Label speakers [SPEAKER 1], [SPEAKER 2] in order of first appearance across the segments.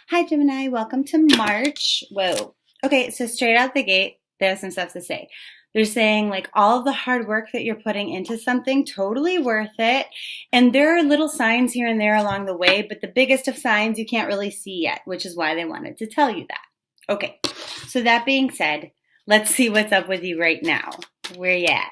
[SPEAKER 1] Hi, Gemini. Welcome to March. Whoa. Okay, so straight out the gate, there's some stuff to say. They're saying like all of the hard work that you're putting into something, totally worth it. And there are little signs here and there along the way, but the biggest of signs you can't really see yet, which is why they wanted to tell you that. Okay, so that being said, let's see what's up with you right now. Where you at?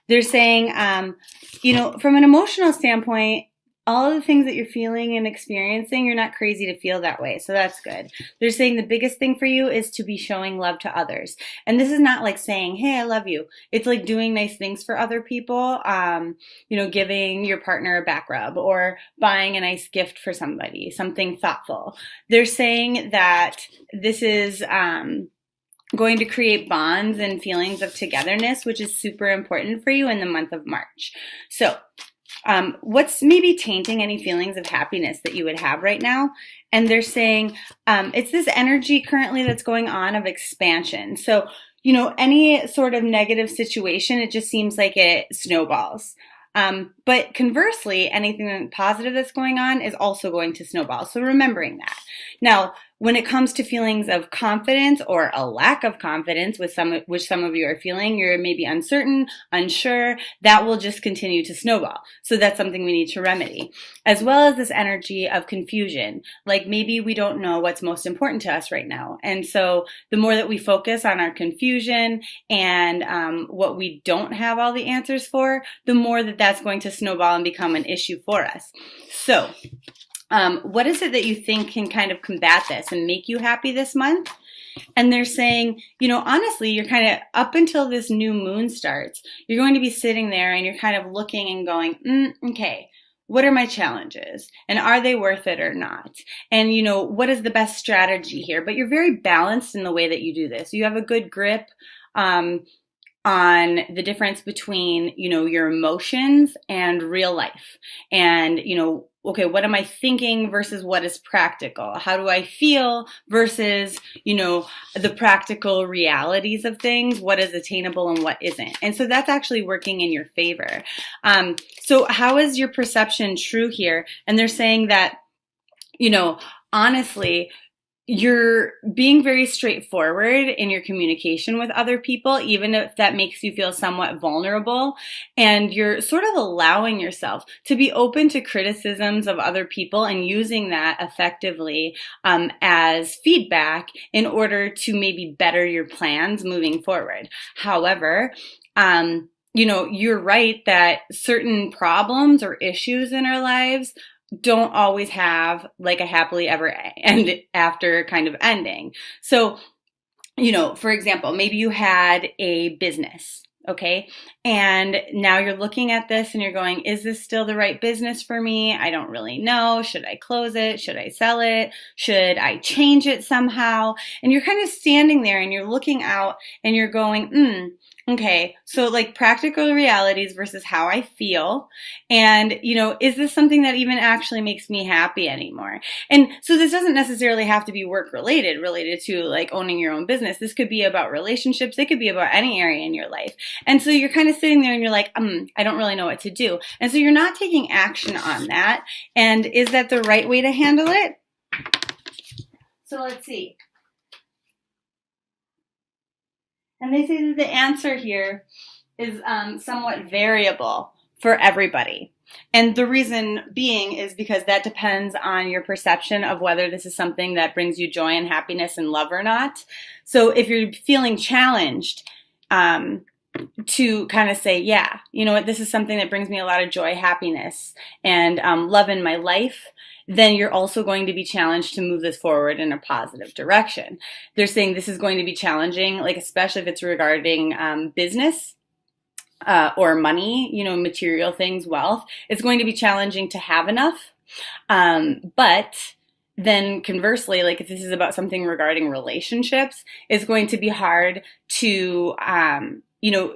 [SPEAKER 1] They're saying, from an emotional standpoint, all of the things that you're feeling and experiencing, you're not crazy to feel that way. So that's good. They're saying the biggest thing for you is to be showing love to others. And this is not like saying, hey, I love you. It's like doing nice things for other people, giving your partner a back rub or buying a nice gift for somebody, something thoughtful. They're saying that this is going to create bonds and feelings of togetherness, which is super important for you in the month of March. So what's maybe tainting any feelings of happiness that you would have right now? And they're saying it's this energy currently that's going on of expansion. So, any sort of negative situation, it just seems like it snowballs. But conversely, anything positive that's going on is also going to snowball. So remembering that. Now, when it comes to feelings of confidence or a lack of confidence, which some of you are feeling, you're maybe uncertain, unsure, that will just continue to snowball. So that's something we need to remedy. As well as this energy of confusion, like maybe we don't know what's most important to us right now. And so the more that we focus on our confusion and what we don't have all the answers for, the more that that's going to snowball and become an issue for us. So what is it that you think can kind of combat this and make you happy this month? And they're saying, honestly, you're kind of up until this new moon starts, you're going to be sitting there and you're kind of looking and going, okay, what are my challenges? And are they worth it or not? And, what is the best strategy here? But you're very balanced in the way that you do this. You have a good grip on the difference between, your emotions and real life. And, okay, what am I thinking versus what is practical? How do I feel versus, the practical realities of things? What is attainable and what isn't? And so that's actually working in your favor. So how is your perception true here? And they're saying that, honestly, you're being very straightforward in your communication with other people, even if that makes you feel somewhat vulnerable. And you're sort of allowing yourself to be open to criticisms of other people and using that effectively as feedback in order to maybe better your plans moving forward. However, you're right that certain problems or issues in our lives don't always have like a happily ever end after kind of ending. So, for example, maybe you had a business, okay? And now you're looking at this and you're going, is this still the right business for me? I don't really know. Should I close it? Should I sell it? Should I change it somehow? And you're kind of standing there and you're looking out and you're going, okay, so like practical realities versus how I feel. And, is this something that even actually makes me happy anymore? And so this doesn't necessarily have to be work related to like owning your own business. This could be about relationships. It could be about any area in your life. And so you're kind of sitting there and you're like, I don't really know what to do. And so you're not taking action on that. And is that the right way to handle it? So let's see. And they say that the answer here is somewhat variable for everybody. And the reason being is because that depends on your perception of whether this is something that brings you joy and happiness and love or not. So if you're feeling challenged to kind of say, yeah, you know what, this is something that brings me a lot of joy, happiness, and love in my life, then you're also going to be challenged to move this forward in a positive direction. They're saying this is going to be challenging, like especially if it's regarding business or money, material things, wealth. It's going to be challenging to have enough. But then conversely, like if this is about something regarding relationships, it's going to be hard to,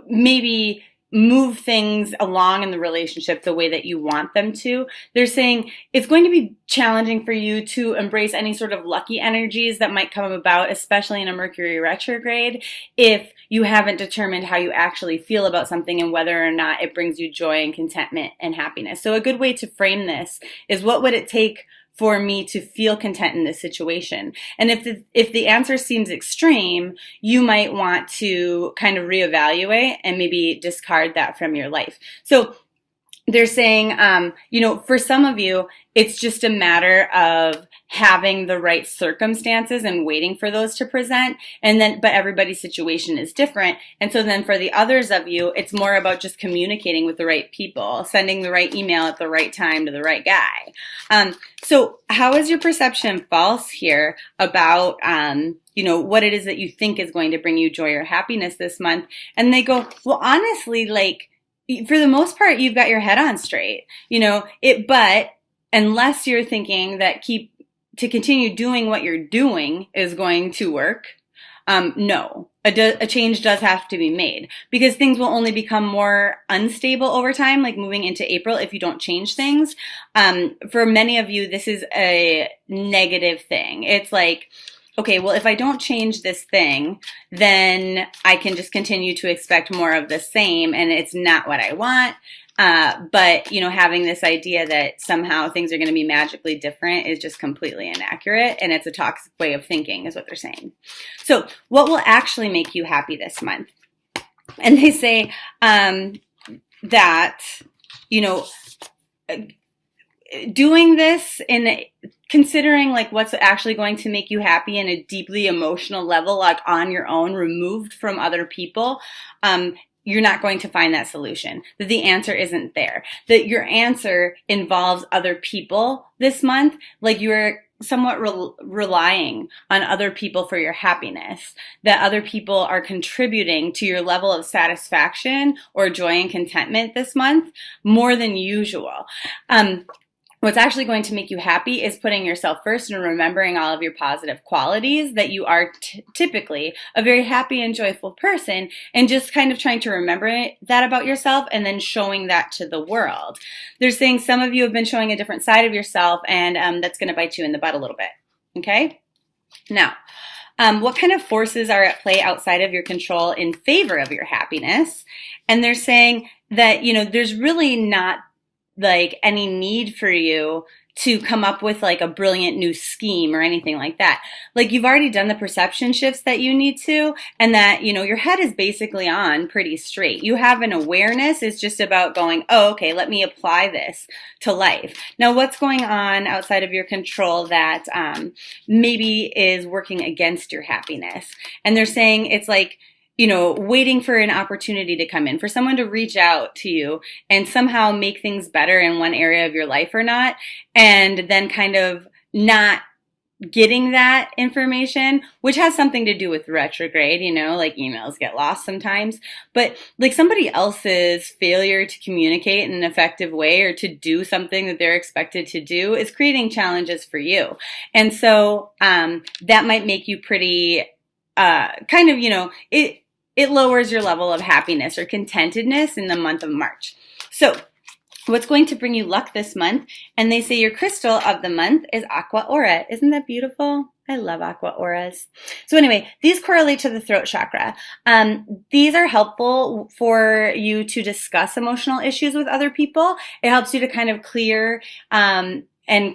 [SPEAKER 1] maybe move things along in the relationship the way that you want them to. They're saying it's going to be challenging for you to embrace any sort of lucky energies that might come about, especially in a Mercury retrograde, if you haven't determined how you actually feel about something and whether or not it brings you joy and contentment and happiness. So a good way to frame this is, what would it take for me to feel content in this situation? And if the answer seems extreme, you might want to kind of reevaluate and maybe discard that from your life. So they're saying, for some of you, it's just a matter of having the right circumstances and waiting for those to present. But everybody's situation is different. And so then for the others of you, it's more about just communicating with the right people, sending the right email at the right time to the right guy. So how is your perception false here about, what it is that you think is going to bring you joy or happiness this month? And they go, well, honestly, for the most part, you've got your head on straight, but unless you're thinking that to continue doing what you're doing is going to work, no, a change does have to be made, because things will only become more unstable over time, like moving into April, if you don't change things. For many of you, this is a negative thing. It's like, okay, well, if I don't change this thing, then I can just continue to expect more of the same, and it's not what I want. But having this idea that somehow things are going to be magically different is just completely inaccurate, and it's a toxic way of thinking, is what they're saying. So what will actually make you happy this month? And they say that, doing this in considering what's actually going to make you happy in a deeply emotional level, on your own, removed from other people, you're not going to find that solution. That the answer isn't there. That your answer involves other people this month, you're somewhat relying on other people for your happiness, that other people are contributing to your level of satisfaction or joy and contentment this month more than usual. What's actually going to make you happy is putting yourself first and remembering all of your positive qualities, that you are typically a very happy and joyful person, and just kind of trying to remember that about yourself and then showing that to the world. They're saying some of you have been showing a different side of yourself, and that's going to bite you in the butt a little bit. Okay? Now, what kind of forces are at play outside of your control in favor of your happiness? And they're saying that, there's really not any need for you to come up with a brilliant new scheme or anything like that. You've already done the perception shifts that you need to, and that, your head is basically on pretty straight. You have an awareness. It's just about going, oh, okay, let me apply this to life. Now, what's going on outside of your control that maybe is working against your happiness? And they're saying it's waiting for an opportunity to come in, for someone to reach out to you and somehow make things better in one area of your life or not, and then kind of not getting that information, which has something to do with retrograde, emails get lost sometimes, but somebody else's failure to communicate in an effective way or to do something that they're expected to do is creating challenges for you. And so that might make you pretty it lowers your level of happiness or contentedness in the month of March. So what's going to bring you luck this month? And they say your crystal of the month is aqua aura. Isn't that beautiful? I love aqua auras. So anyway, these correlate to the throat chakra. These are helpful for you to discuss emotional issues with other people. It helps you to kind of clear and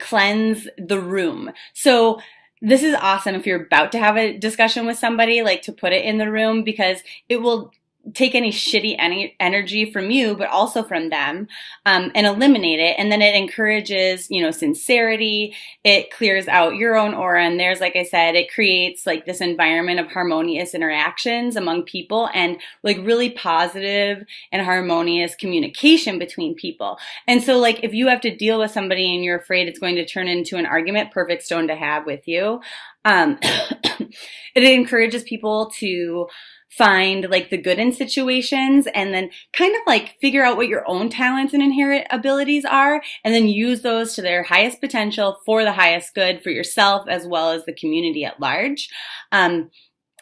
[SPEAKER 1] cleanse the room. So this is awesome if you're about to have a discussion with somebody, to put it in the room, because it will take any shitty energy from you, but also from them, and eliminate it. And then it encourages, sincerity. It clears out your own aura. And there's, like I said, it creates this environment of harmonious interactions among people and really positive and harmonious communication between people. And so if you have to deal with somebody and you're afraid it's going to turn into an argument, perfect stone to have with you. It encourages people to find the good in situations, and then kind of figure out what your own talents and inherent abilities are, and then use those to their highest potential for the highest good for yourself as well as the community at large.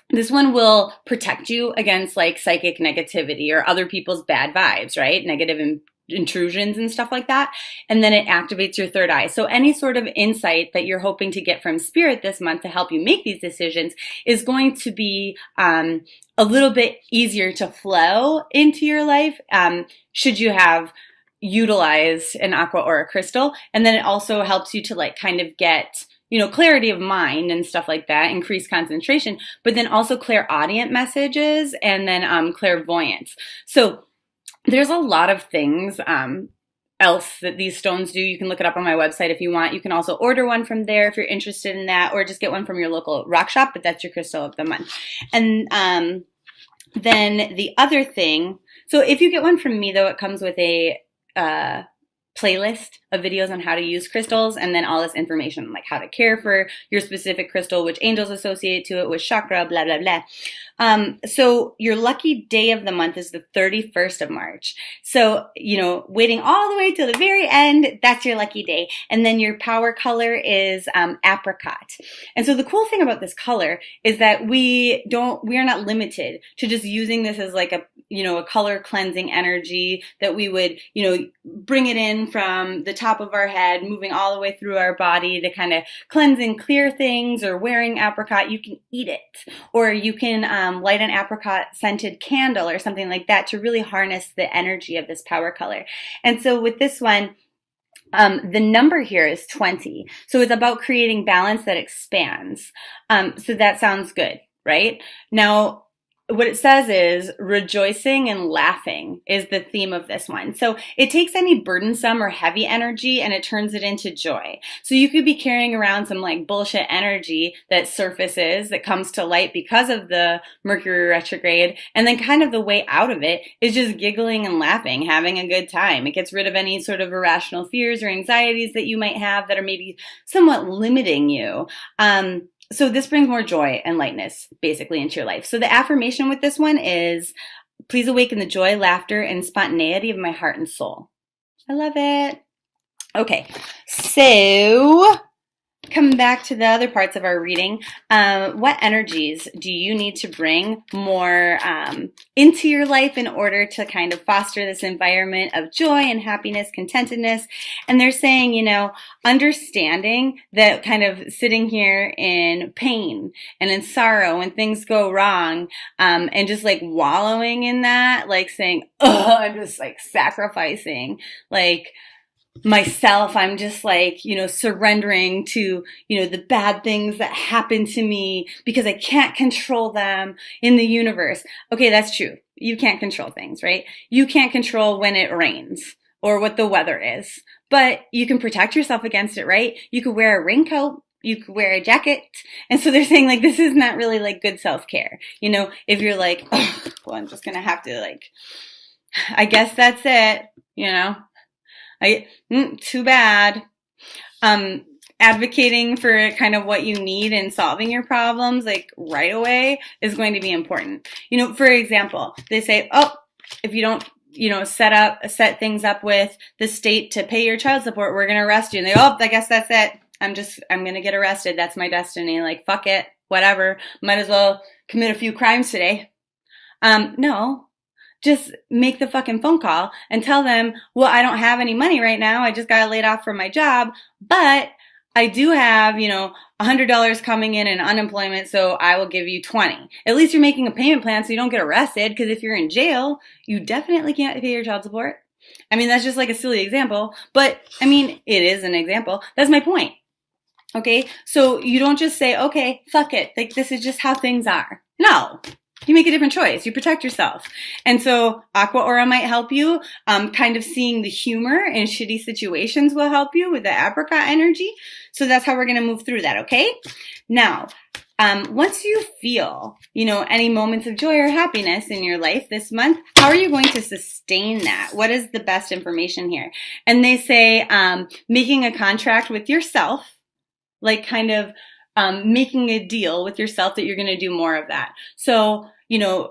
[SPEAKER 1] This one will protect you against psychic negativity or other people's bad vibes, right? Negative intrusions and stuff like that. And then it activates your third eye. So any sort of insight that you're hoping to get from spirit this month to help you make these decisions is going to be a little bit easier to flow into your life. Should you have utilize an aqua aura crystal. And then it also helps you to like kind of get, clarity of mind and stuff like that, increase concentration, but then also clairaudient messages and then clairvoyance. So there's a lot of things else that these stones do. You can look it up on my website if you want. You can also order one from there if you're interested in that, or just get one from your local rock shop, but that's your crystal of the month. And then the other thing, so if you get one from me though, it comes with a playlist of videos on how to use crystals, and then all this information like how to care for your specific crystal, which angels associate to it, which chakra, blah, blah, blah. So your lucky day of the month is the 31st of March. So, waiting all the way till the very end, that's your lucky day. And then your power color is apricot. And so the cool thing about this color is that we are not limited to just using this as like a color cleansing energy, that we would, bring it in from the top of our head, moving all the way through our body to kind of cleanse and clear things. Or wearing apricot, you can eat it, or you can light an apricot scented candle or something like that to really harness the energy of this power color. And so with this one, the number here is 20. So it's about creating balance that expands. So that sounds good, right? Now, what it says is rejoicing and laughing is the theme of this one. So it takes any burdensome or heavy energy and it turns it into joy. So you could be carrying around some like bullshit energy that surfaces, that comes to light because of the Mercury retrograde. And then kind of the way out of it is just giggling and laughing, having a good time. It gets rid of any sort of irrational fears or anxieties that you might have that are maybe somewhat limiting you. So this brings more joy and lightness basically into your life. So the affirmation with this one is, please awaken the joy, laughter, and spontaneity of my heart and soul. I love it. Okay, so coming back to the other parts of our reading, what energies do you need to bring more into your life in order to kind of foster this environment of joy and happiness, contentedness? And they're saying, understanding that kind of sitting here in pain and in sorrow when things go wrong, and just like wallowing in that, like saying, oh, I'm just like sacrificing, like, myself, I'm just like, surrendering to, the bad things that happen to me because I can't control them in the universe. Okay, that's true. You can't control things, right? You can't control when it rains or what the weather is, but you can protect yourself against it, right? You could wear a raincoat. You could wear a jacket. And so they're saying like, this is not really like good self-care. If you're like, oh, well, I'm just going to have to like, I guess that's it, too bad. Advocating for kind of what you need and solving your problems like right away is going to be important. For example, they say, oh, if you don't, set things up with the state to pay your child support, we're going to arrest you. And they, oh, I guess that's it. I'm going to get arrested. That's my destiny. Like, fuck it, whatever. Might as well commit a few crimes today. No. Just make the fucking phone call and tell them, well, I don't have any money right now. I just got laid off from my job, but I do have, $100 coming in unemployment, so I will give you 20. At least you're making a payment plan so you don't get arrested, because if you're in jail, you definitely can't pay your child support. I mean, that's just like a silly example, but I mean, it is an example. That's my point. Okay, so you don't just say, okay, fuck it. Like, this is just how things are. No. You make a different choice. You protect yourself. And so Aqua Aura might help you. Kind of seeing the humor in shitty situations will help you with the apricot energy. So that's how we're going to move through that, okay? Now, once you feel, any moments of joy or happiness in your life this month, how are you going to sustain that? What is the best information here? And they say making a contract with yourself, like kind of making a deal with yourself that you're going to do more of that. So,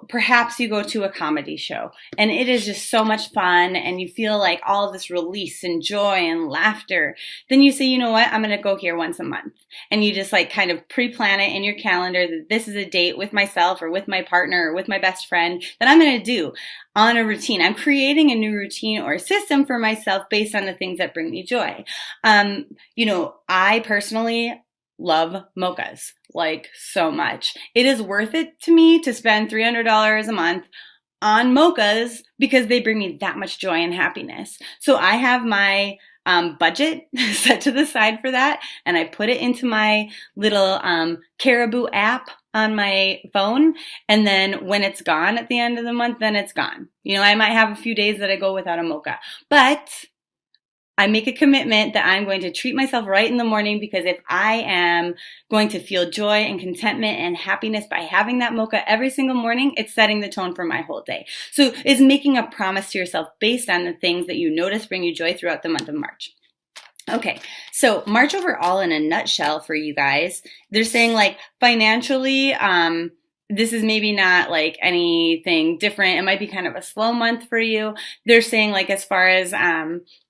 [SPEAKER 1] perhaps you go to a comedy show and it is just so much fun and you feel like all of this release and joy and laughter. Then you say, you know what, I'm going to go here once a month. And you just like kind of pre-plan it in your calendar that this is a date with myself or with my partner or with my best friend that I'm going to do on a routine. I'm creating a new routine or system for myself based on the things that bring me joy. I personally love mochas like so much. It is worth it to me to spend $300 a month on mochas because they bring me that much joy and happiness. So I have my budget set to the side for that, and I put it into my little Caribou app on my phone, and then when it's gone at the end of the month, then it's gone. You know, I might have a few days that I go without a mocha, but I make a commitment that I'm going to treat myself right in the morning, because if I am going to feel joy and contentment and happiness by having that mocha every single morning, it's setting the tone for my whole day. So it's making a promise to yourself based on the things that you notice bring you joy throughout the month of March. Okay, so March overall in a nutshell for you guys, they're saying like financially, this is maybe not like anything different. It might be kind of a slow month for you. They're saying like as far as,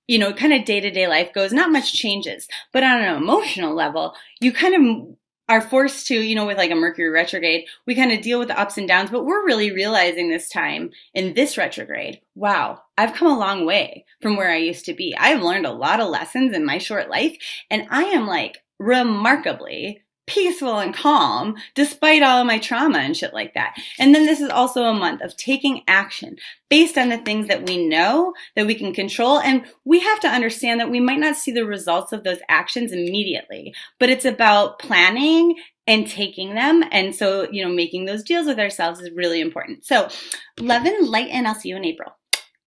[SPEAKER 1] you know, kind of day-to-day life goes, not much changes. But on an emotional level, you kind of are forced to, you know, with like a Mercury retrograde, we kind of deal with the ups and downs, but we're really realizing this time in this retrograde, wow, I've come a long way from where I used to be. I've learned a lot of lessons in my short life, and I am like remarkably peaceful and calm despite all of my trauma and shit like that. And then this is also a month of taking action based on the things that we know that we can control. And we have to understand that we might not see the results of those actions immediately, but it's about planning and taking them. And so, you know, making those deals with ourselves is really important. So love and light, and I'll see you in April.